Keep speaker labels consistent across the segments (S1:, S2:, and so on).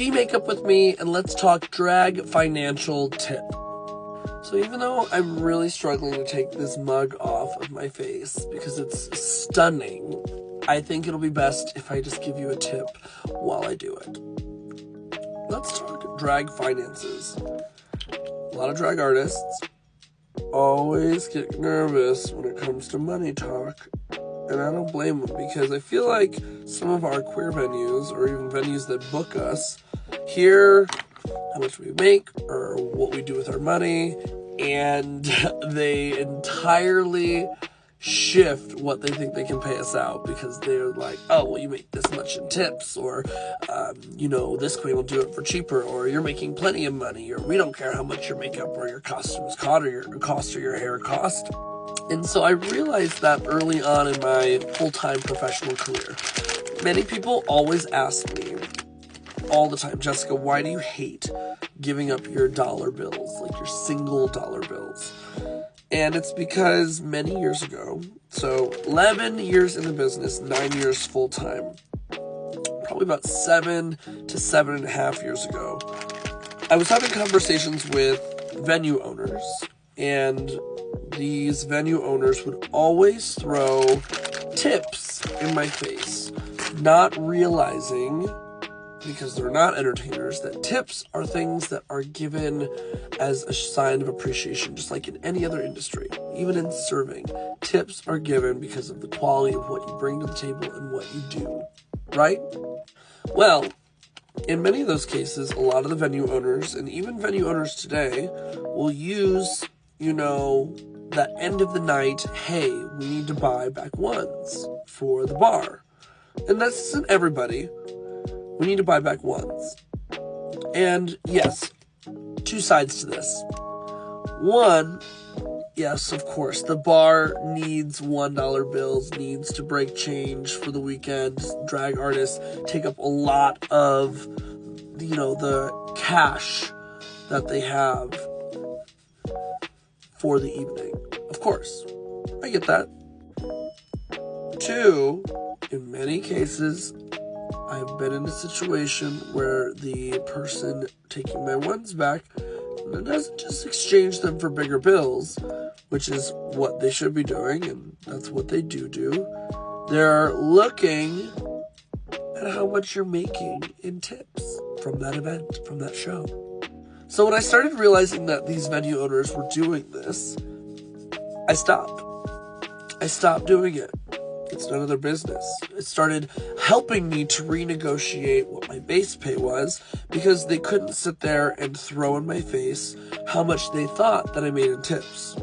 S1: D-Makeup with me, and let's talk drag financial tip. So even though I'm really struggling to take this mug off of my face because it's stunning, I think it'll be best if I just give you a tip while I do it. Let's talk drag finances. A lot of drag artists always get nervous when it comes to money talk, and I don't blame them, because I feel like some of our queer venues, or even venues that book us, hear how much we make or what we do with our money, and they entirely shift what they think they can pay us out, because they're like, oh, well, you make this much in tips, or this queen will do it for cheaper, or you're making plenty of money, or we don't care how much your makeup or your costumes cost, or your hair cost. And so I realized that early on in my full-time professional career. Many people always ask me all the time, Jessica, why do you hate giving up your dollar bills, like your single dollar bills? And it's because many years ago, so 11 years in the business, 9 years full-time, probably about 7 to 7.5 years ago, I was having conversations with venue owners, and these venue owners would always throw tips in my face, not realizing, because they're not entertainers, that tips are things that are given as a sign of appreciation, just like in any other industry. Even in serving, tips are given because of the quality of what you bring to the table and what you do, right? Well, in many of those cases, a lot of the venue owners, and even venue owners today, will use, that end of the night, hey, we need to buy back ones for the bar. And that's isn't everybody. We need to buy back ones. And yes, two sides to this. One, yes, of course, the bar needs $1 bills, needs to break change for the weekend. Drag artists take up a lot of, the cash that they have for the evening. Of course, I get that. Two, in many cases, I've been in a situation where the person taking my ones back doesn't just exchange them for bigger bills, which is what they should be doing, and that's what they do. They're looking at how much you're making in tips from that event, from that show. So when I started realizing that these venue owners were doing this, I stopped. I stopped doing it. It's none of their business. It started helping me to renegotiate what my base pay was, because they couldn't sit there and throw in my face how much they thought that I made in tips.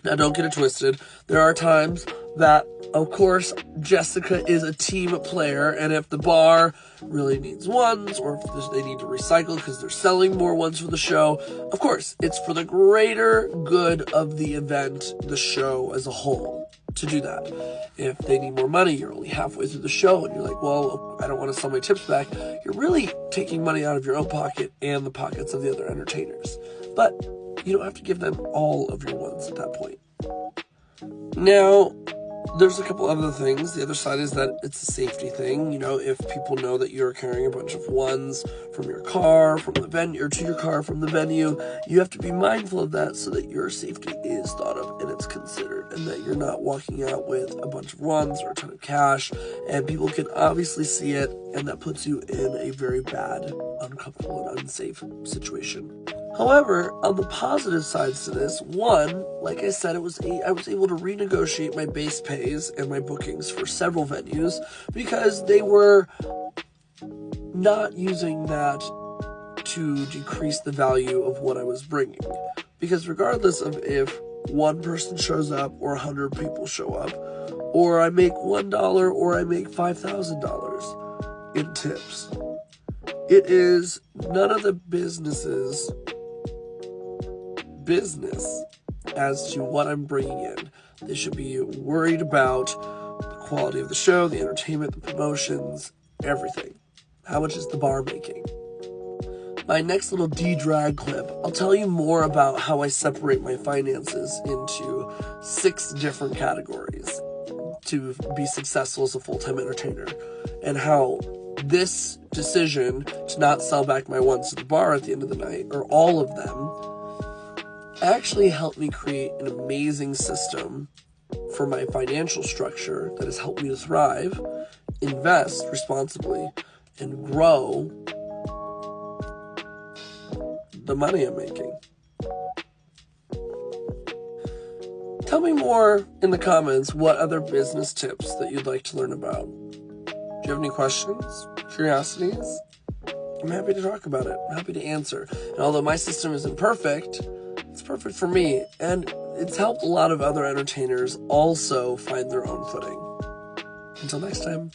S1: Now, don't get it twisted. There are times that, of course, Jessica is a team player, and if the bar really needs ones, or if they need to recycle because they're selling more ones for the show, of course, it's for the greater good of the event, the show as a whole, to do that. If they need more money, you're only halfway through the show, and you're like, well, I don't want to sell my tips back. You're really taking money out of your own pocket and the pockets of the other entertainers. But you don't have to give them all of your ones at that point. Now, there's a couple other things. The other side is that it's a safety thing. If people know that you're carrying a bunch of ones from your car, from the venue, or to your car from the venue, you have to be mindful of that so that your safety is thought of and it's considered, and that you're not walking out with a bunch of ones or a ton of cash, and people can obviously see it, and that puts you in a very bad, uncomfortable, and unsafe situation. However, on the positive sides to this, one, like I said, I was able to renegotiate my base pays and my bookings for several venues, because they were not using that to decrease the value of what I was bringing. Because regardless of if one person shows up or 100 people show up, or I make $1 or I make $5,000 in tips, it is none of the business as to what I'm bringing in. They should be worried about the quality of the show, the entertainment, the promotions, everything. How much is the bar making? My next little D-drag clip, I'll tell you more about how I separate my finances into 6 different categories to be successful as a full-time entertainer, and how this decision to not sell back my ones to the bar at the end of the night, or all of them, actually helped me create an amazing system for my financial structure that has helped me to thrive, invest responsibly, and grow the money I'm making. Tell me more in the comments what other business tips that you'd like to learn about. Do you have any questions, curiosities? I'm happy to talk about it. I'm happy to answer. And although my system isn't perfect, it's perfect for me. And it's helped a lot of other entertainers also find their own footing. Until next time.